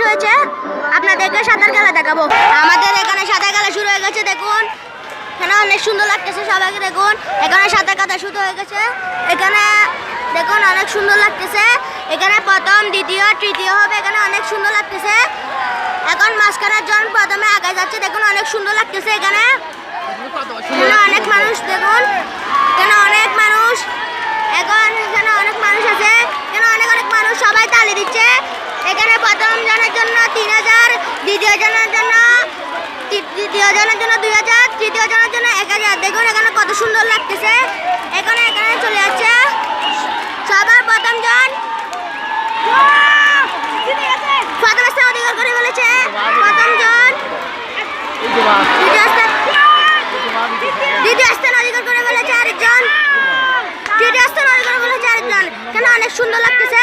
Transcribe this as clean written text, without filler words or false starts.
হয়েছে, আপনাদেরকে সাঁতার খেলা দেখাবো। আমাদের এখানে সাঁতার খেলা শুরু হয়ে গেছে, দেখুন এখানে অনেক সুন্দর লাগতেছে সবাইকে। দেখুন এখানে সাঁতার কাটা শুরু হয়ে গেছে, এখানে দেখুন অনেক সুন্দর লাগতেছে। এখানে প্রথম দ্বিতীয় তৃতীয় হবে, এখানে অনেক সুন্দর লাগতেছে। এখন মাঝখানের জন প্রথমে আগে যাচ্ছে, দেখুন অনেক সুন্দর লাগতেছে। এখানে অনেক মানুষ, দেখুন এখানে অনেক মানুষ, এখন এখানে অনেক মানুষ আছে, এখানে অনেক মানুষ সবাই তালি দিচ্ছে। এখানে প্রথম জনের জন্য 3000, দ্বিতীয় জনের জন্য 2000, তৃতীয় জনের জন্য 1000। দেখুন এখানে কত সুন্দর লাগতেছে। এখানে চলে যাচ্ছে সবার প্রথম জন প্রথম স্থান অধিকার করে ফেলেছে। প্রথম জন দ্বিতীয় স্থান অধিকার করে ফেলেছে আরেকজন, তৃতীয় স্থান অধিকার করে ফেলেছে আরেকজন। এখানে অনেক সুন্দর লাগতেছে।